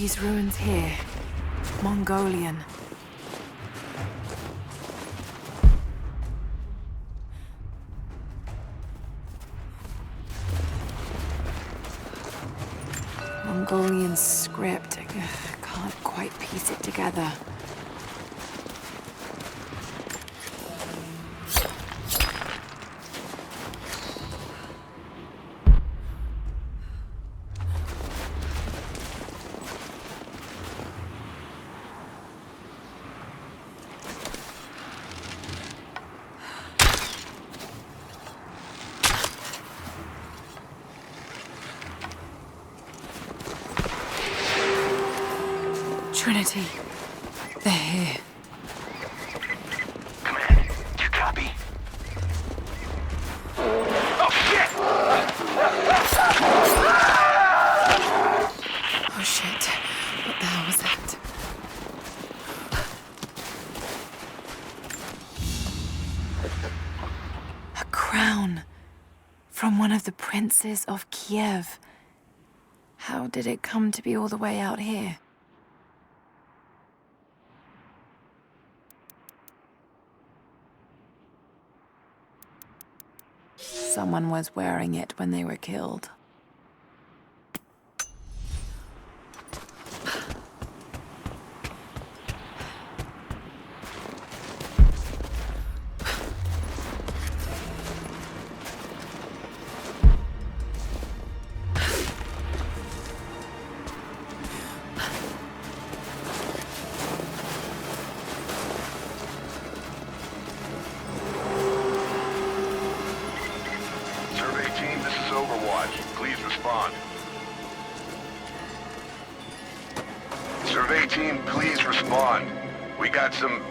These ruins here. Mongolian. Mongolian script. I can't quite piece it together. Trinity. They're here. Command, do you copy? Oh, shit! Oh shit. What the hell was that? A crown. From one of the princes of Kiev. How did it come to be all the way out here? Someone was wearing it when they were killed. Survey team, please respond. We got some...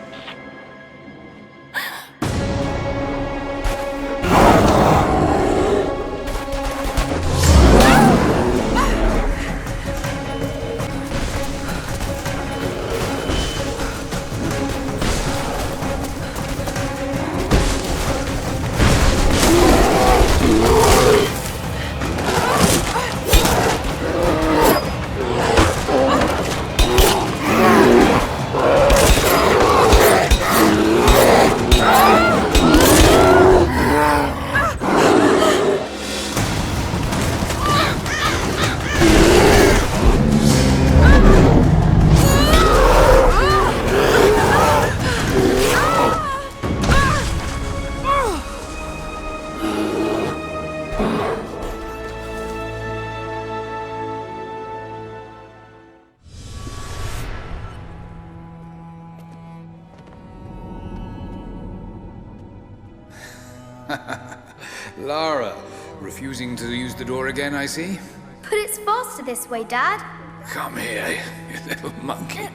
Lara, refusing to use the door again, I see? But it's faster this way, Dad. Come here, you little monkey.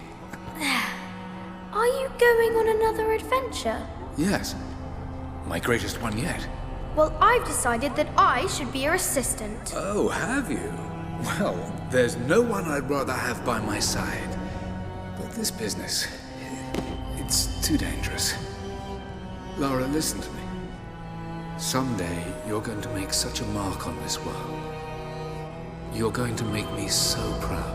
Are you going on another adventure? Yes. My greatest one yet. Well, I've decided that I should be your assistant. Oh, have you? Well, there's no one I'd rather have by my side. But this business, it's too dangerous. Lara, listen to me. Someday, you're going to make such a mark on this world. You're going to make me so proud.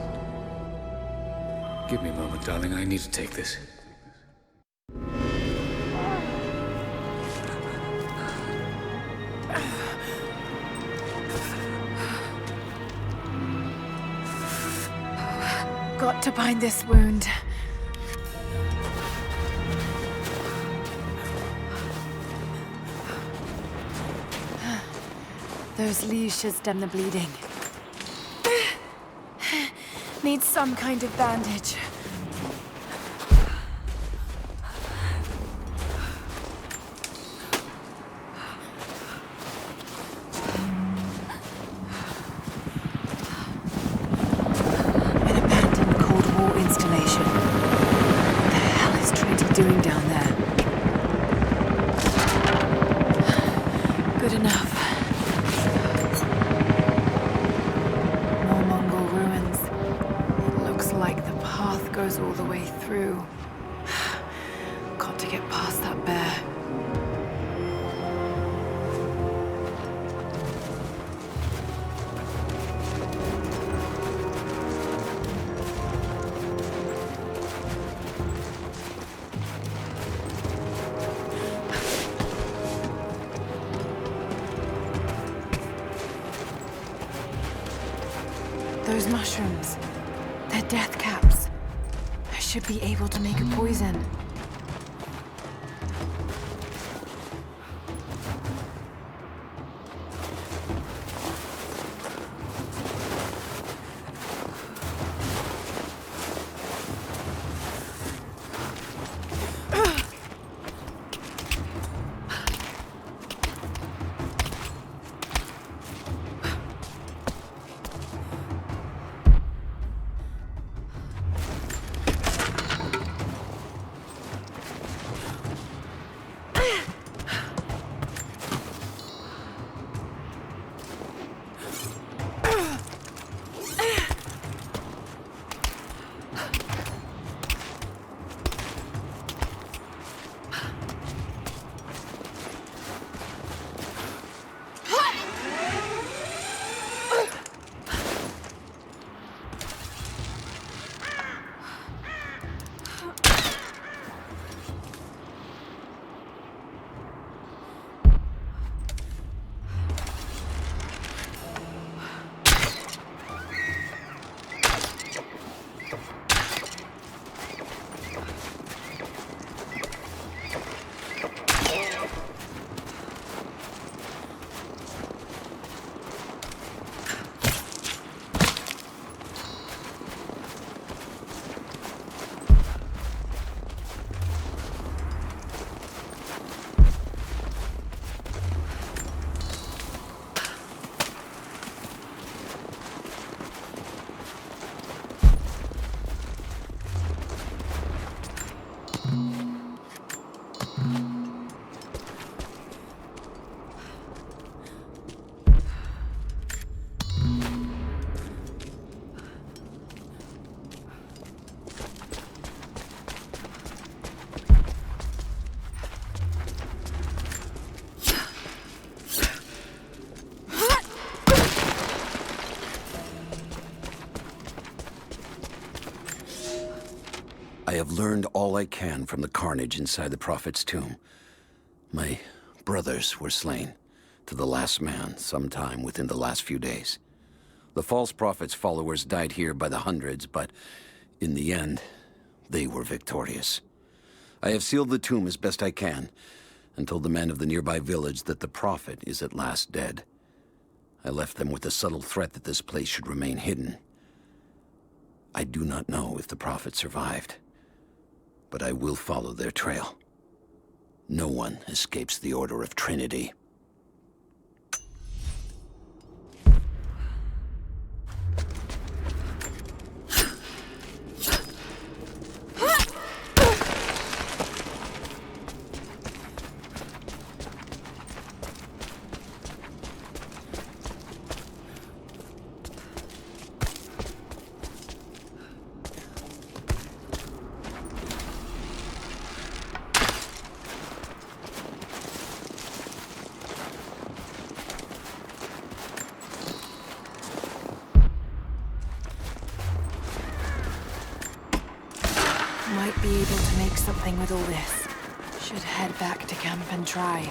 Give me a moment, darling. I need to take this. Got to bind this wound. Those leaves should stem the bleeding. Need some kind of bandage. An abandoned Cold War installation. What the hell is Trinity doing down there? Good enough. Goes all the way through. Got to get past that bear. Those mushrooms. They're death caps. I should be able to make a poison. I have learned all I can from the carnage inside the Prophet's tomb. My brothers were slain, to the last man, sometime within the last few days. The false Prophet's followers died here by the hundreds, but in the end, they were victorious. I have sealed the tomb as best I can, and told the men of the nearby village that the Prophet is at last dead. I left them with the subtle threat that this place should remain hidden. I do not know if the Prophet survived, but I will follow their trail. No one escapes the Order of Trinity. Might be able to make something with all this. Should head back to camp and try.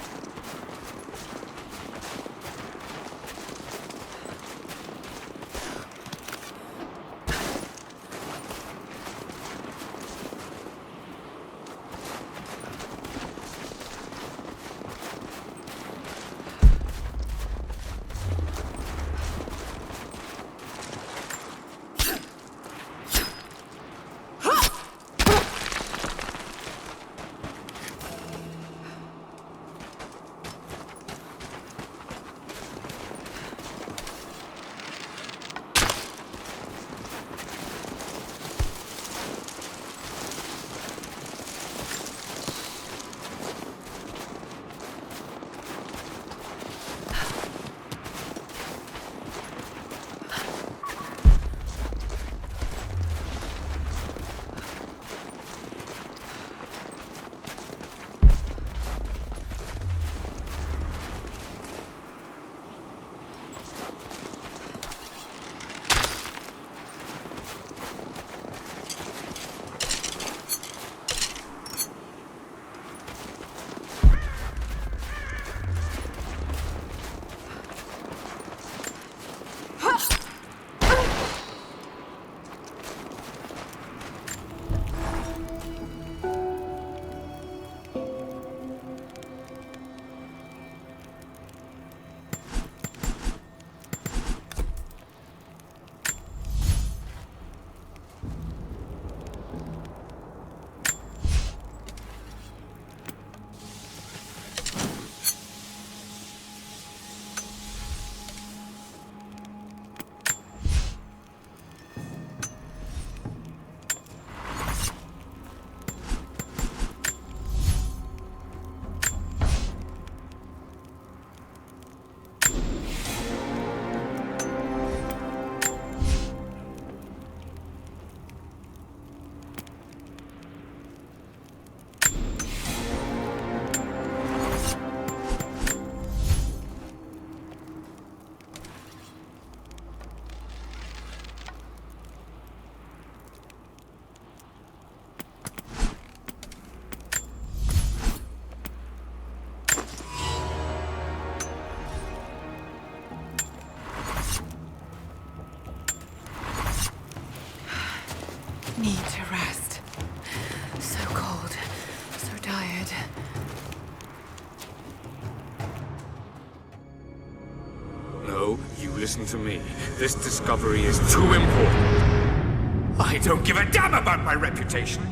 No, you listen to me. This discovery is too important. I don't give a damn about my reputation.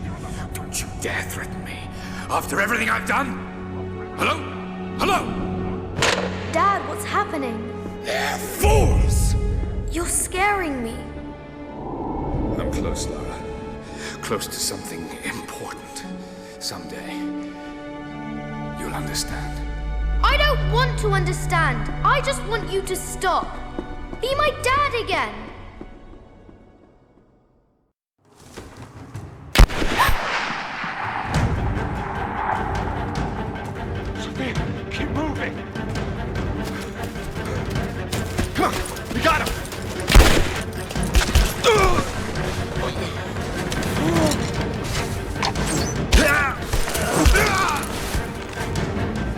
Don't you dare threaten me. After everything I've done? Hello? Hello? Dad, what's happening? They're fools! You're scaring me. I'm close, Lara. Close to something important. Someday, you'll understand. I don't want to understand. I just want you to stop. Be my dad again. Sophia, keep moving. Come on, we got him.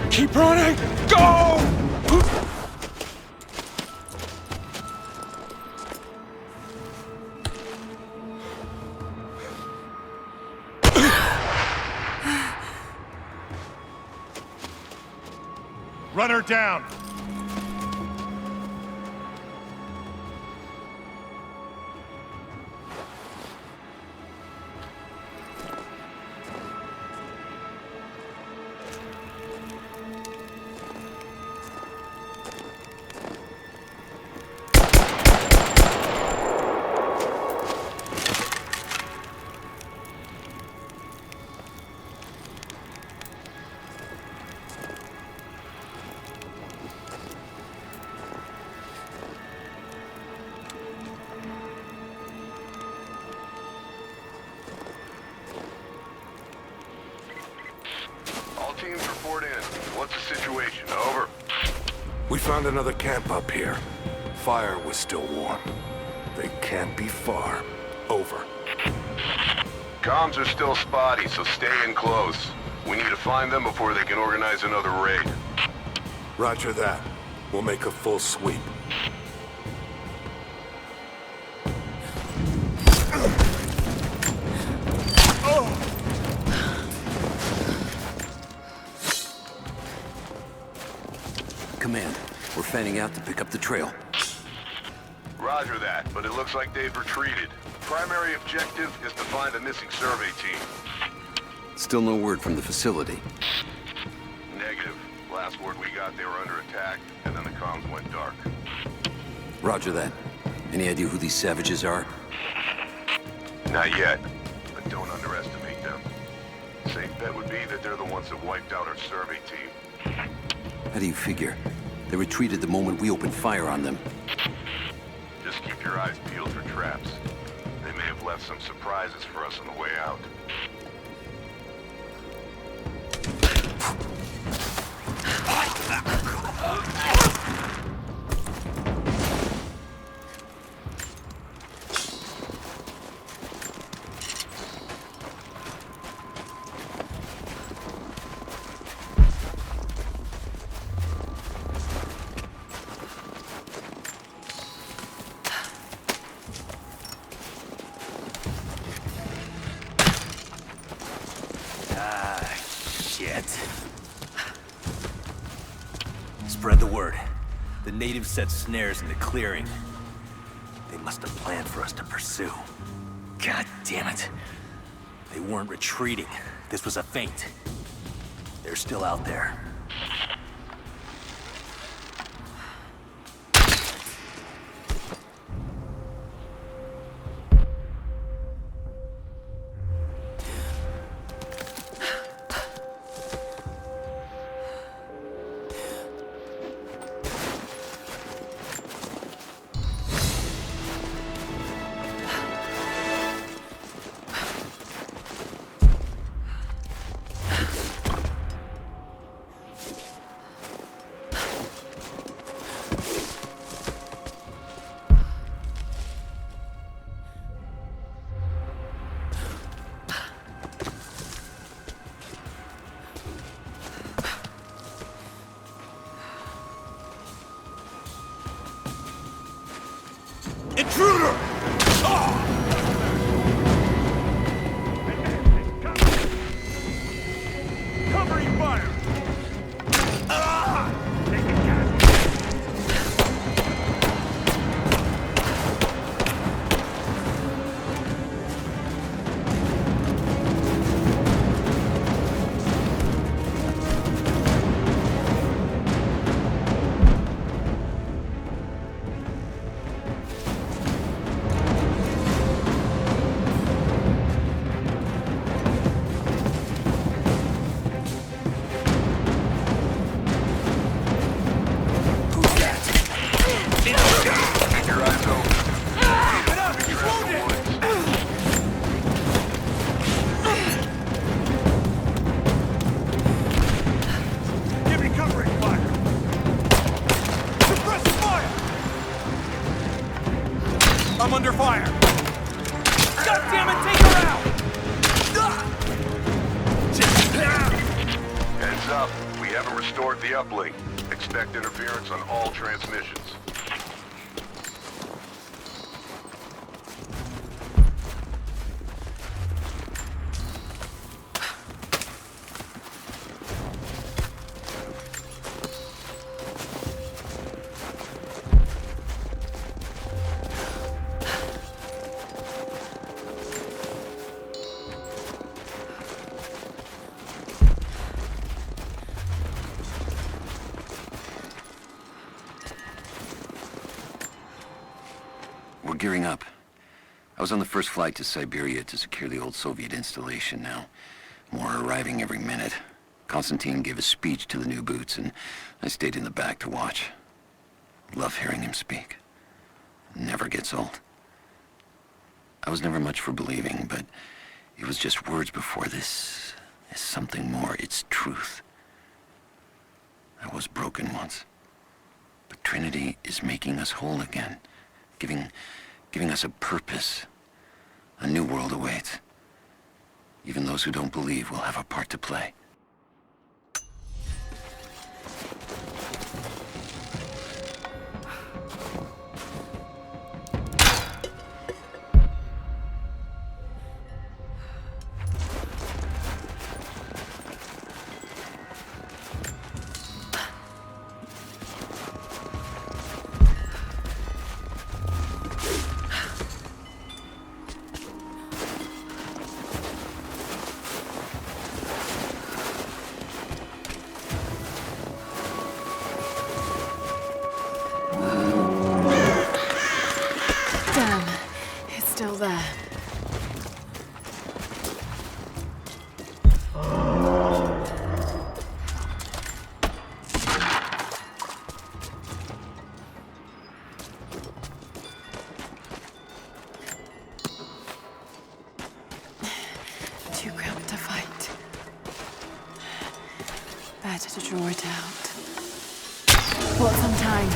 Keep running! Go! Run her down! Teams report in. What's the situation? Over. We found another camp up here. Fire was still warm. They can't be far. Over. Comms are still spotty, so stay in close. We need to find them before they can organize another raid. Roger that. We'll make a full sweep. Command, we're fanning out to pick up the trail. Roger that, but it looks like they've retreated. Primary objective is to find a missing survey team. Still no word from the facility. Negative. Last word we got, they were under attack, and then the comms went dark. Roger that. Any idea who these savages are? Not yet, but don't underestimate them. Safe bet would be that they're the ones that wiped out our survey team. How do you figure? They retreated the moment we opened fire on them. Just keep your eyes peeled for traps. They may have left some surprises for us on the way out. Spread the word. The natives set snares in the clearing. They must have planned for us to pursue. God damn it. They weren't retreating. This was a feint. They're still out there. Intruder! Covering fire! I'm under fire! God damn it, take her out! Heads up. We haven't restored the uplink. Expect interference on all transmissions. We're gearing up. I was on the first flight to Siberia to secure the old Soviet installation now. More are arriving every minute. Konstantin gave a speech to the new boots, and I stayed in the back to watch. Love hearing him speak. Never gets old. I was never much for believing, but it was just words before this. Is something more. It's truth. I was broken once. But Trinity is making us whole again. Giving us a purpose. A new world awaits. Even those who don't believe will have a part to play. Still there. Too cramped to fight. Better to draw it out. Want some time.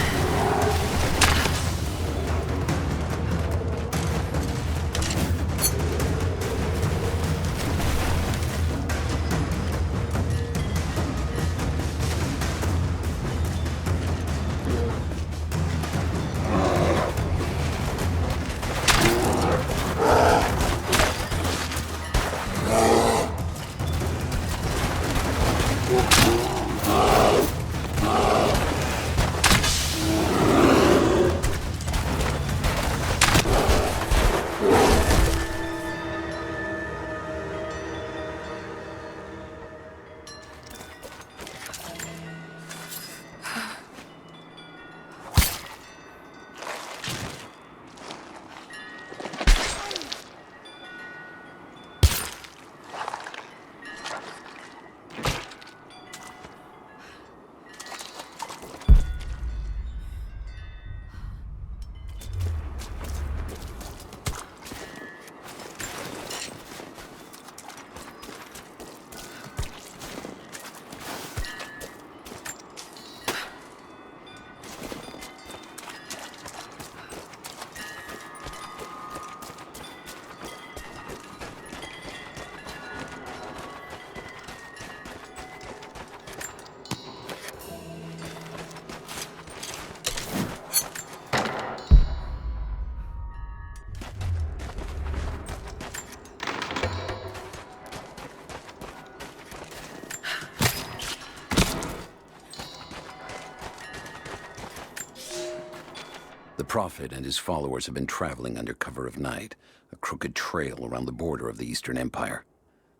The Prophet and his followers have been traveling under cover of night, a crooked trail around the border of the Eastern Empire.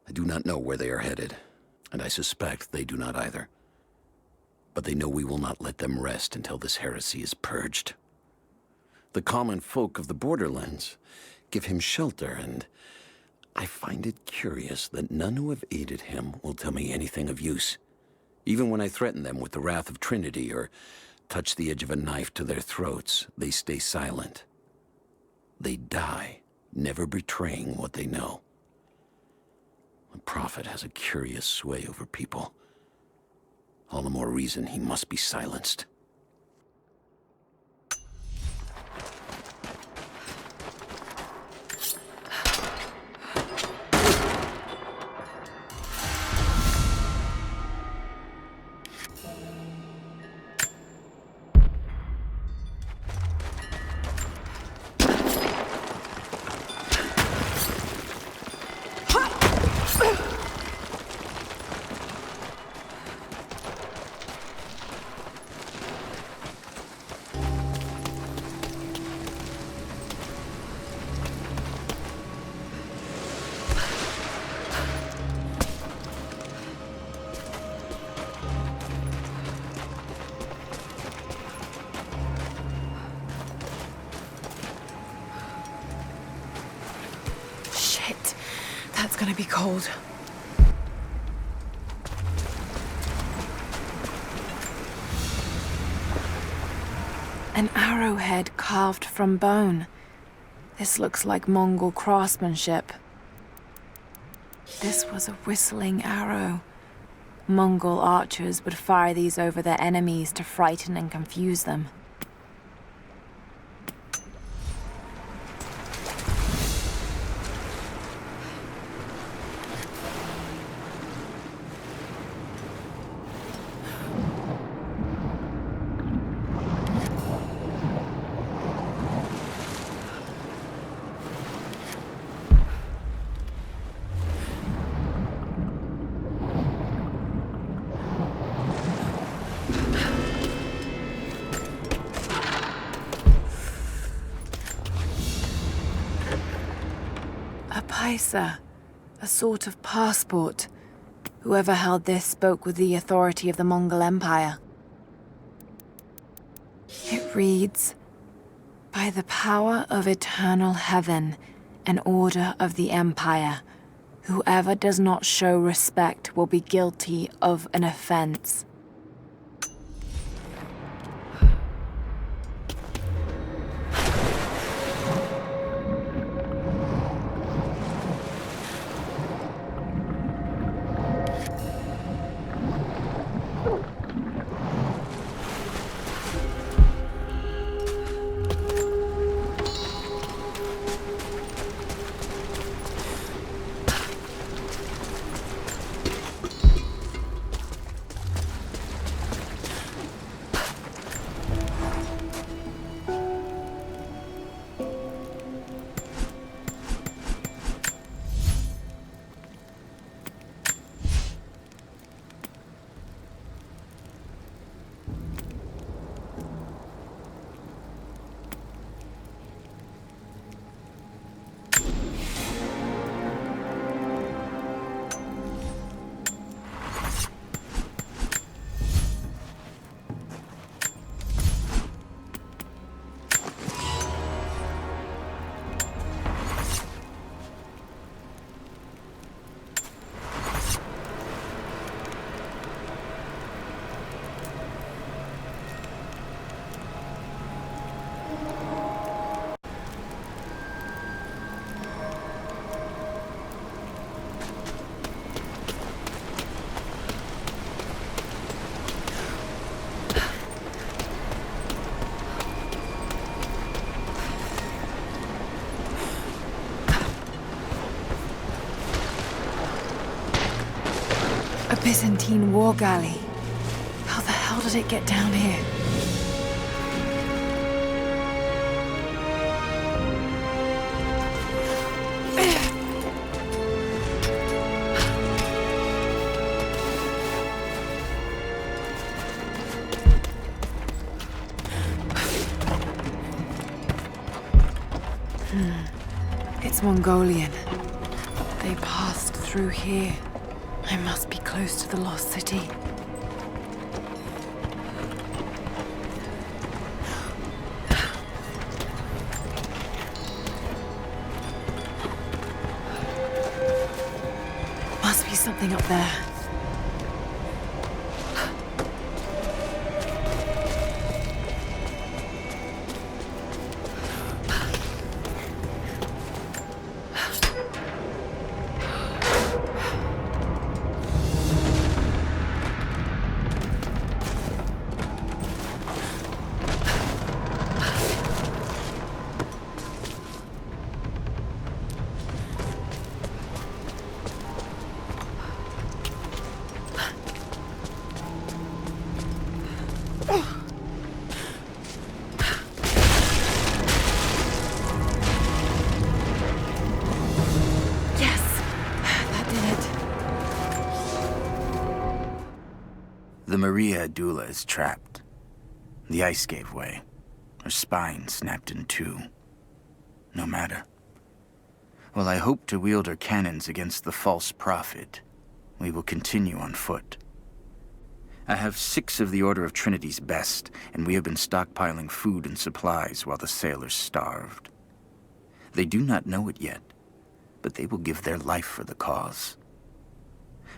I do not know where they are headed, and I suspect they do not either. But they know we will not let them rest until this heresy is purged. The common folk of the borderlands give him shelter, and I find it curious that none who have aided him will tell me anything of use. Even when I threaten them with the wrath of Trinity or touch the edge of a knife to their throats, they stay silent. They die, never betraying what they know. The Prophet has a curious sway over people. All the more reason he must be silenced. That's gonna be cold. An arrowhead carved from bone. This looks like Mongol craftsmanship. This was a whistling arrow. Mongol archers would fire these over their enemies to frighten and confuse them. Paisa, a sort of passport. Whoever held this spoke with the authority of the Mongol Empire. It reads, "By the power of eternal heaven and order of the Empire, whoever does not show respect will be guilty of an offense." A Byzantine war galley. How the hell did it get down here? It's Mongolian. They passed through here. I must be close to the lost city. Must be something up there. The Maria Adula is trapped. The ice gave way. Her spine snapped in two. No matter. While I hope to wield her cannons against the false prophet, we will continue on foot. I have 6 of the Order of Trinity's best, and we have been stockpiling food and supplies while the sailors starved. They do not know it yet, but they will give their life for the cause.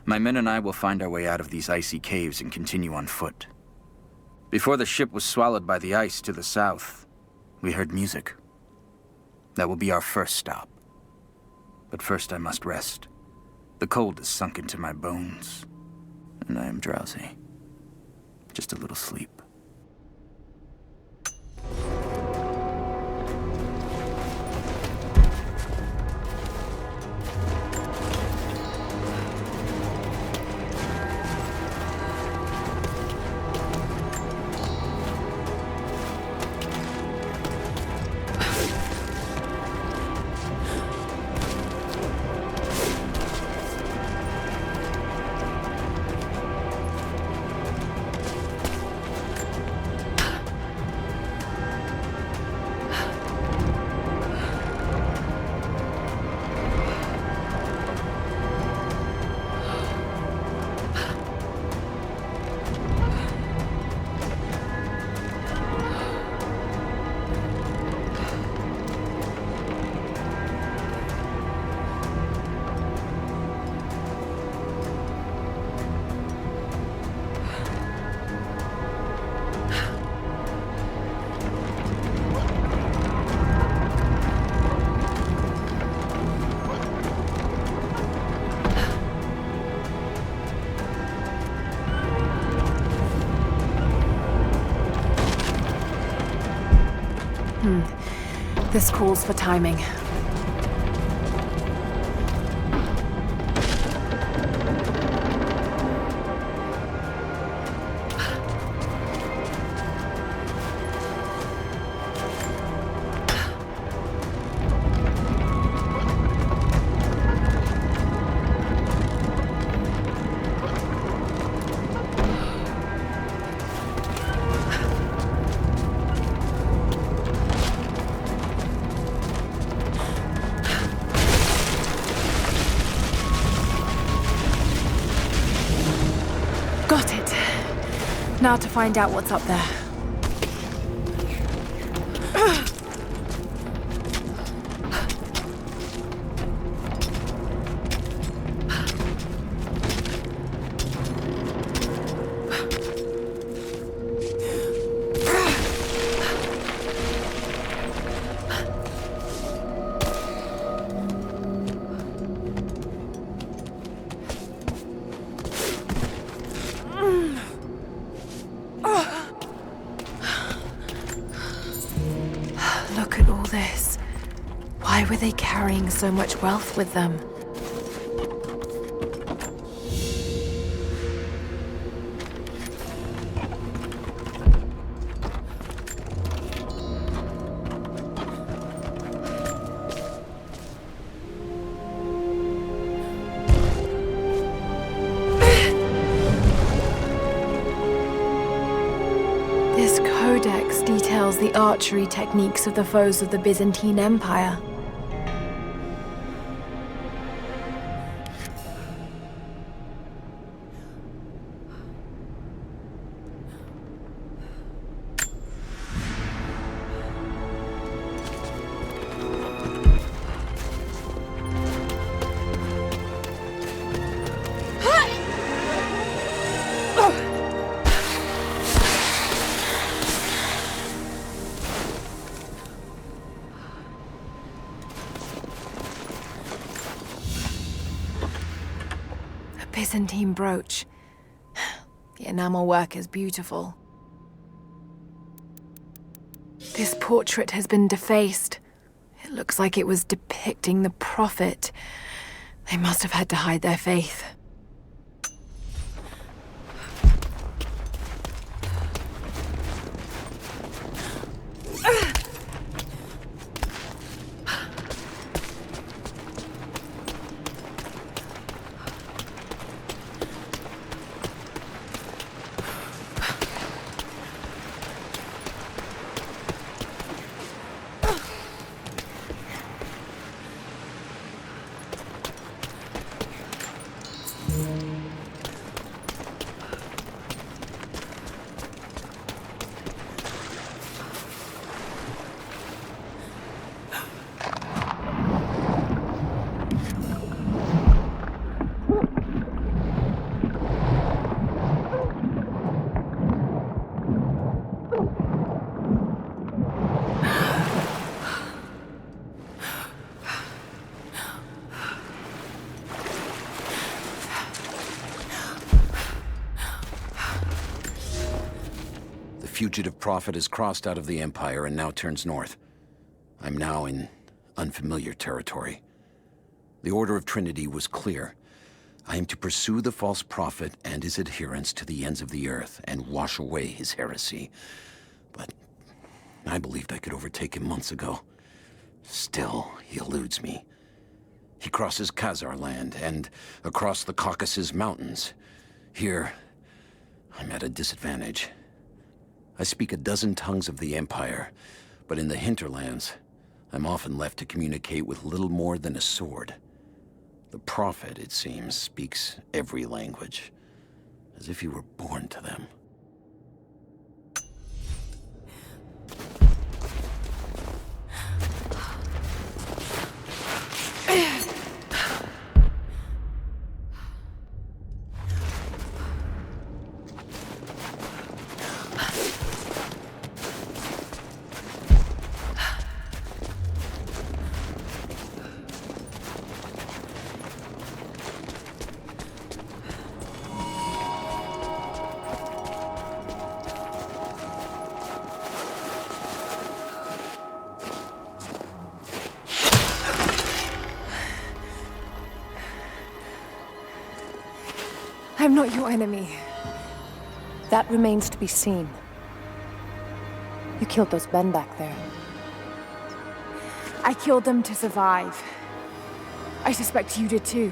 My men and I will find our way out of these icy caves and continue on foot. Before the ship was swallowed by the ice to the south, we heard music. That will be our first stop. But first I must rest. The cold has sunk into my bones, and I am drowsy. Just a little sleep. This calls for timing. Got it. Now to find out what's up there. Look at all this. Why were they carrying so much wealth with them? This codex details the archery techniques of the foes of the Byzantine Empire. Byzantine brooch. The enamel work is beautiful. This portrait has been defaced. It looks like it was depicting the Prophet. They must have had to hide their faith. fugitive prophet has crossed out of the Empire and now turns north. I'm now in unfamiliar territory. The Order of Trinity was clear. I am to pursue the false prophet and his adherents to the ends of the earth and wash away his heresy. But I believed I could overtake him months ago. Still, he eludes me. He crosses Khazar land and across the Caucasus Mountains. Here, I'm at a disadvantage. I speak a dozen tongues of the Empire, but in the hinterlands, I'm often left to communicate with little more than a sword. The Prophet, it seems, speaks every language, as if he were born to them. I'm not your enemy. That remains to be seen. You killed those men back there. I killed them to survive. I suspect you did too.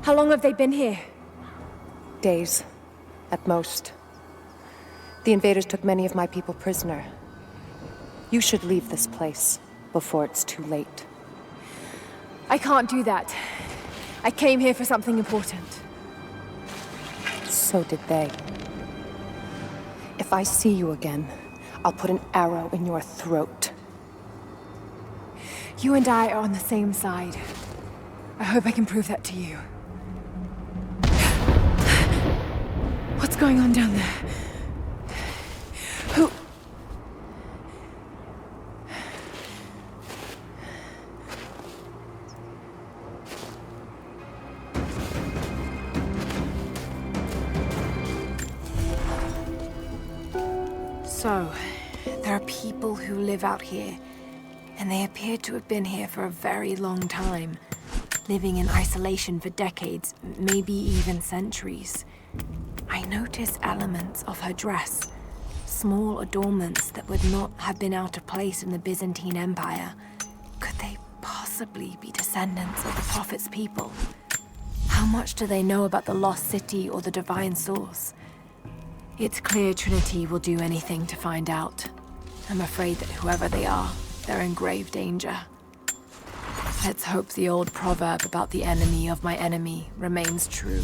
How long have they been here? Days, at most. The invaders took many of my people prisoner. You should leave this place before it's too late. I can't do that. I came here for something important. So did they. If I see you again, I'll put an arrow in your throat. You and I are on the same side. I hope I can prove that to you. What's going on down there? Who... So, there are people who live out here, and they appear to have been here for a very long time, living in isolation for decades, maybe even centuries. I notice elements of her dress, small adornments that would not have been out of place in the Byzantine Empire. Could they possibly be descendants of the Prophet's people? How much do they know about the lost city or the divine source? It's clear Trinity will do anything to find out. I'm afraid that whoever they are, they're in grave danger. Let's hope the old proverb about the enemy of my enemy remains true.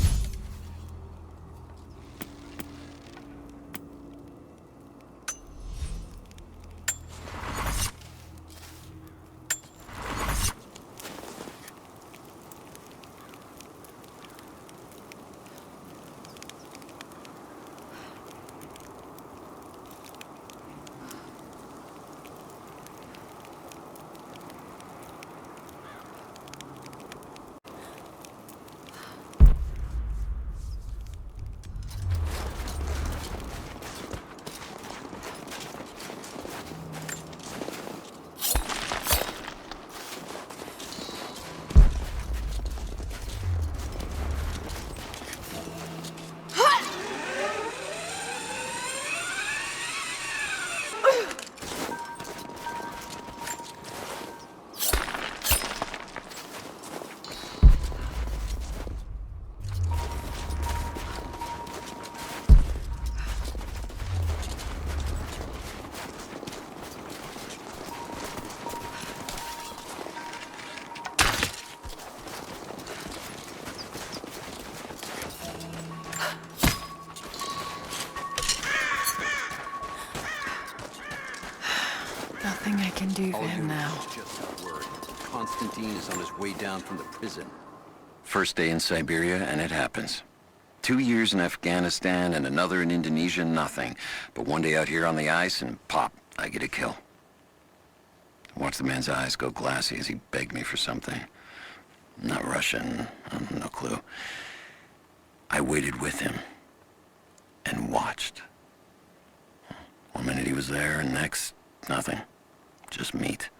Nothing I can do for him now. Just got word. Constantine is on his way down from the prison. First day in Siberia, and it happens. 2 years in Afghanistan and another in Indonesia, nothing. But one day out here on the ice, and pop, I get a kill. I watched the man's eyes go glassy as he begged me for something. Not Russian, no clue. I waited with him, was there, and next, nothing. Just meat.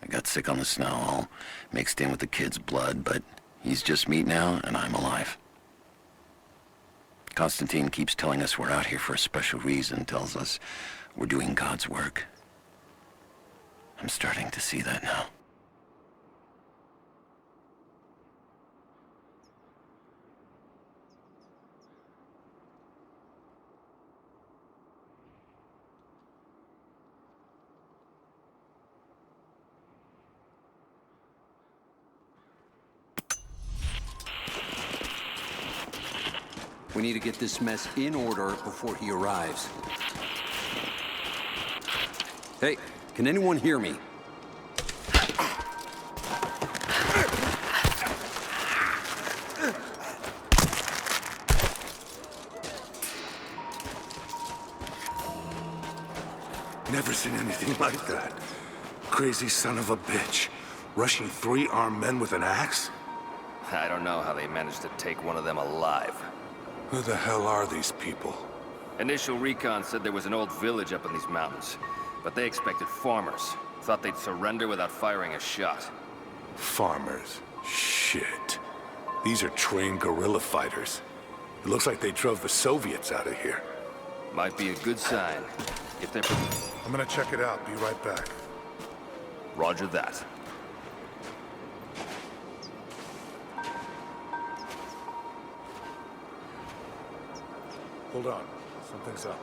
I got sick on the snow, all mixed in with the kid's blood, but he's just meat now, and I'm alive. Constantine keeps telling us we're out here for a special reason, tells us we're doing God's work. I'm starting to see that now. We need to get this mess in order before he arrives. Hey, can anyone hear me? Never seen anything like that. Crazy son of a bitch. Rushing 3 armed men with an axe? I don't know how they managed to take one of them alive. Who the hell are these people? Initial recon said there was an old village up in these mountains, but they expected farmers. Thought they'd surrender without firing a shot. Farmers. Shit. These are trained guerrilla fighters. It looks like they drove the Soviets out of here. Might be a good sign. If they're... I'm gonna check it out. Be right back. Roger that. Hold on. Something's up.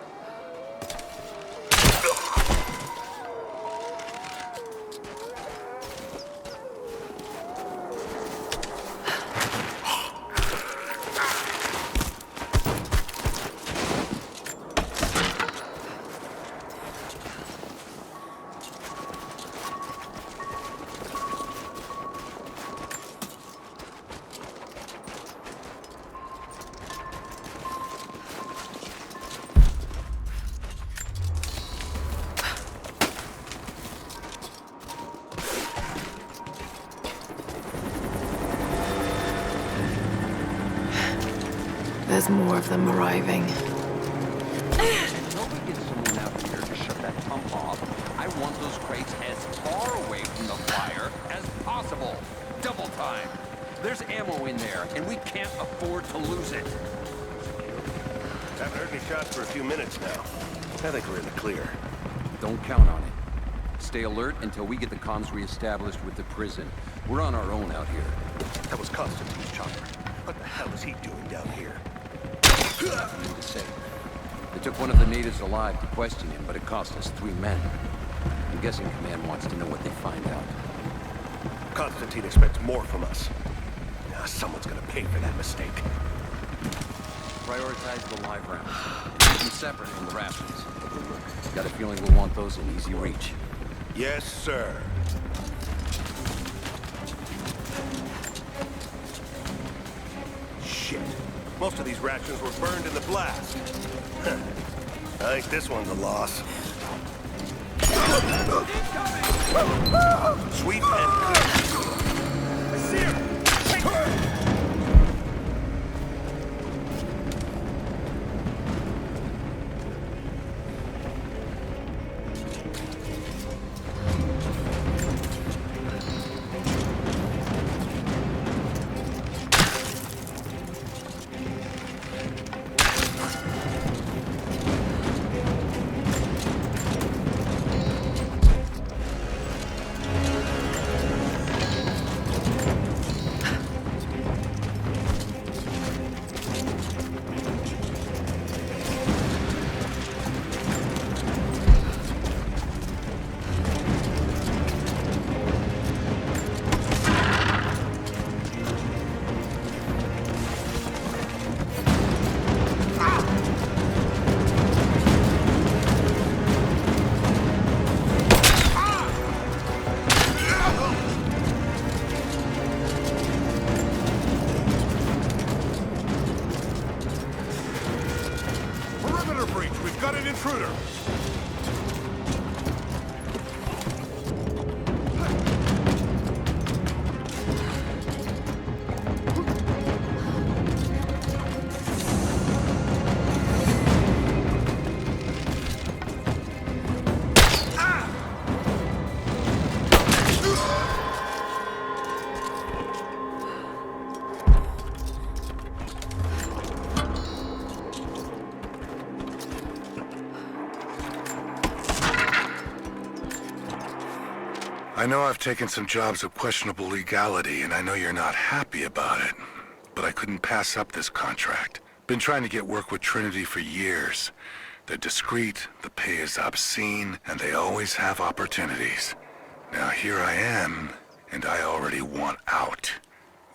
There's more of them arriving. Until we get someone out here to shut that pump off, I want those crates as far away from the fire as possible. Double time. There's ammo in there, and we can't afford to lose it. Haven't heard any shots for a few minutes now. I think we're in the clear. Don't count on it. Stay alert until we get the comms reestablished with the prison. We're on our own out here. That was Constantine's chopper. What the hell is he doing down here? Nothing to say. They took one of the natives alive to question him, but it cost us 3 men. I'm guessing Command wants to know what they find out. Constantine expects more from us. Now, someone's gonna pay for that mistake. Prioritize the live rounds. Keep them separate from the rations. Got a feeling we'll want those in easy reach. Yes, sir. Shit. Most of these rations were burned in the blast. I think this one's a loss. Sweep and clear. I see him! I know I've taken some jobs of questionable legality, and I know you're not happy about it. But I couldn't pass up this contract. Been trying to get work with Trinity for years. They're discreet, the pay is obscene, and they always have opportunities. Now here I am, and I already want out.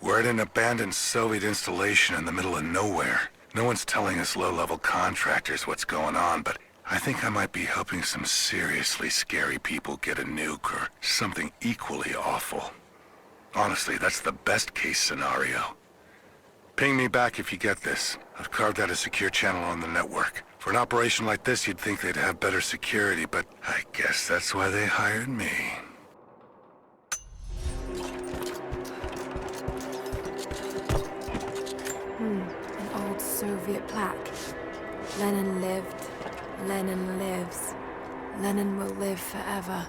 We're at an abandoned Soviet installation in the middle of nowhere. No one's telling us low-level contractors what's going on, but I think I might be helping some seriously scary people get a nuke or something equally awful. Honestly, that's the best-case scenario. Ping me back if you get this. I've carved out a secure channel on the network. For an operation like this, you'd think they'd have better security, but I guess that's why they hired me. An old Soviet plaque. Lenin lived. Lenin lives. Lenin will live forever.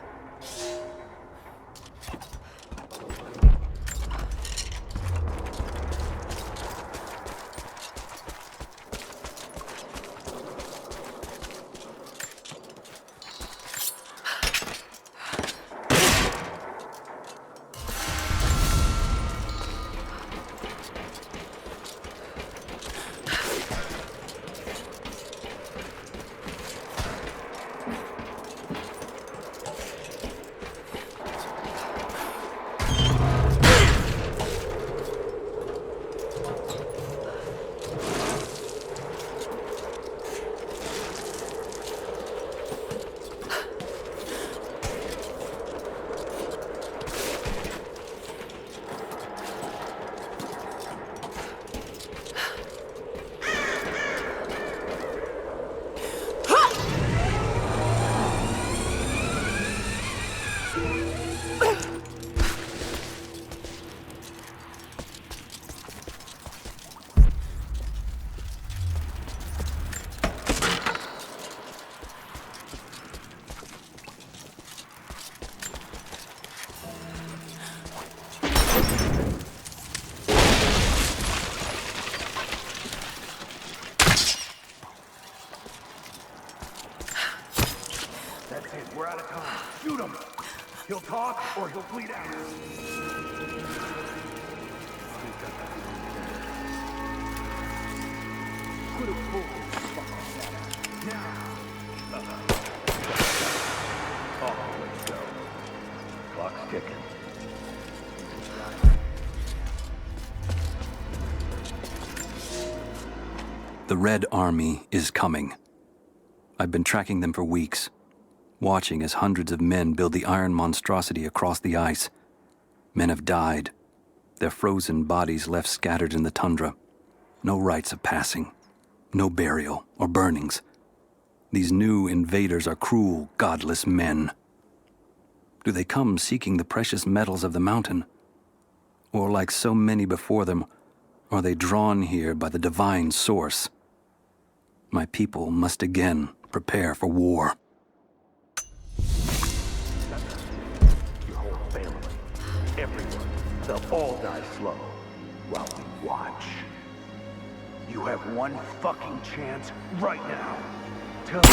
We're out of time. Shoot him! He'll talk or he'll bleed out. Could have pulled this fucking now. Oh, let's go. Clock's ticking. The Red Army is coming. I've been tracking them for weeks, watching as hundreds of men build the iron monstrosity across the ice. Men have died, their frozen bodies left scattered in the tundra. No rites of passing, no burial or burnings. These new invaders are cruel, godless men. Do they come seeking the precious metals of the mountain? Or like so many before them, are they drawn here by the divine source? My people must again prepare for war. Your whole family, everyone, they'll all die slow while we watch. You have one fucking chance right now. Tell me.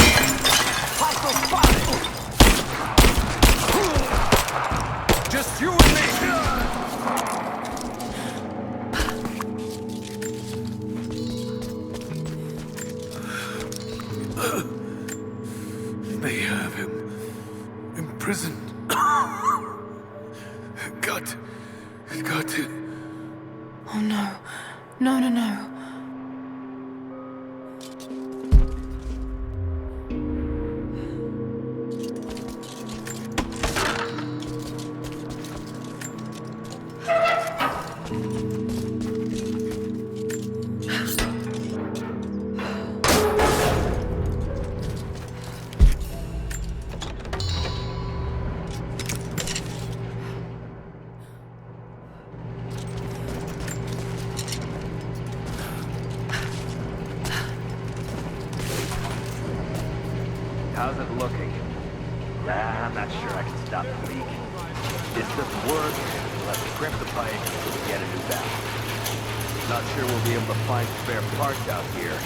Hostile spotted! Just you and me! They have him imprisoned. Got to. Oh no. No, no, no. How's it looking? I'm not sure I can stop the leak. This doesn't work. We'll have to crimp the pipe until we get a new valve. Not sure we'll be able to find spare parts out here.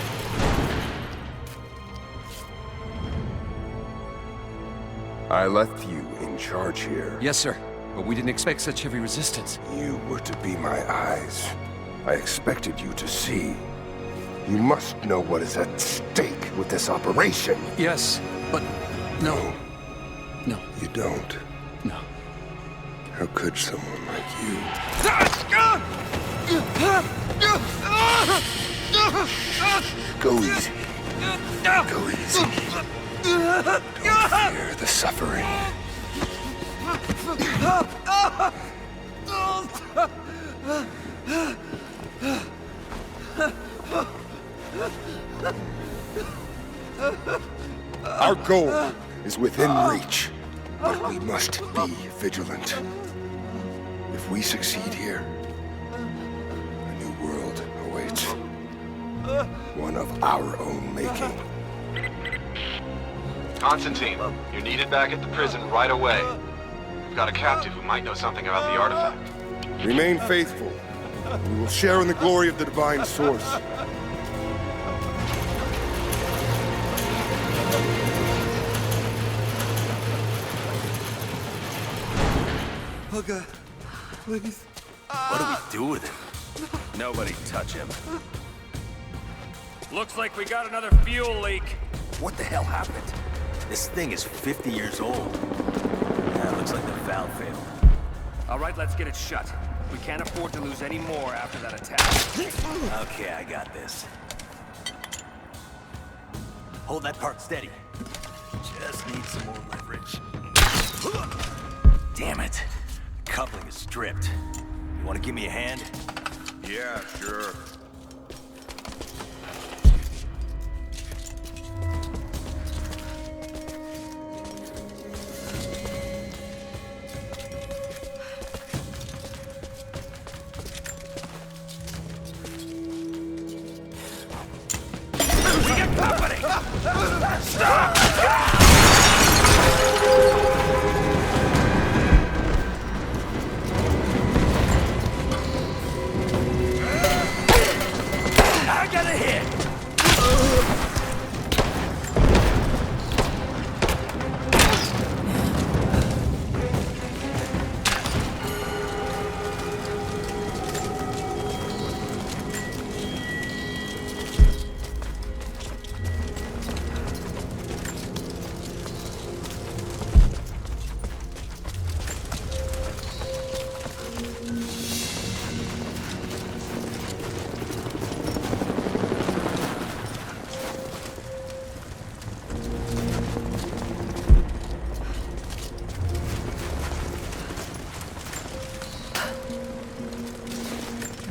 I left you in charge here. Yes, sir. but we didn't expect such heavy resistance. You were to be my eyes. I expected you to see. You must know what is at stake with this operation. Yes, but no. No. You don't. No. How could someone like you? Go easy. Go easy. Don't fear the suffering. Our goal is within reach, but we must be vigilant. If we succeed here, a new world awaits. One of our own making. Constantine, you're needed back at the prison right away. We've got a captive who might know something about the artifact. Remain faithful. We will share in the glory of the divine source. Oh God, please. What do we do with him? Nobody touch him. Looks like we got another fuel leak. What the hell happened? This thing is 50 years old. Yeah, looks like the valve failed. All right, let's get it shut. We can't afford to lose any more after that attack. Okay, I got this. Hold that part steady. Just need some more leverage. Damn it. Coupling is stripped. You want to give me a hand? Yeah, sure. We get company! Stop! I got a hit!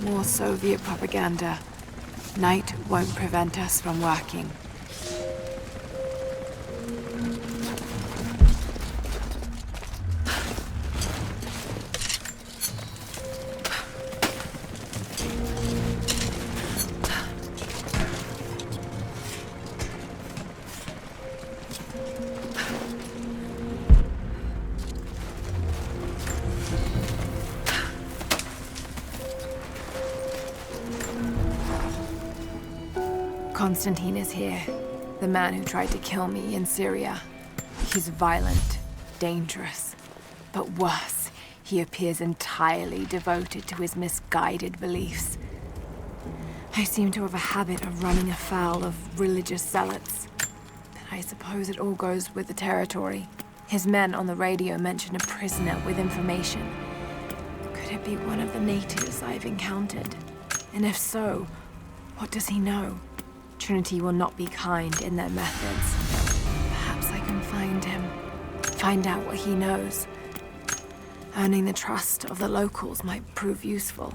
More Soviet propaganda. Night won't prevent us from working. Constantine is here, the man who tried to kill me in Syria. He's violent, dangerous, but worse, he appears entirely devoted to his misguided beliefs. I seem to have a habit of running afoul of religious zealots. But I suppose it all goes with the territory. His men on the radio mentioned a prisoner with information. Could it be one of the natives I've encountered? And if so, what does he know? Trinity will not be kind in their methods. Perhaps I can find him. Find out what he knows. Earning the trust of the locals might prove useful.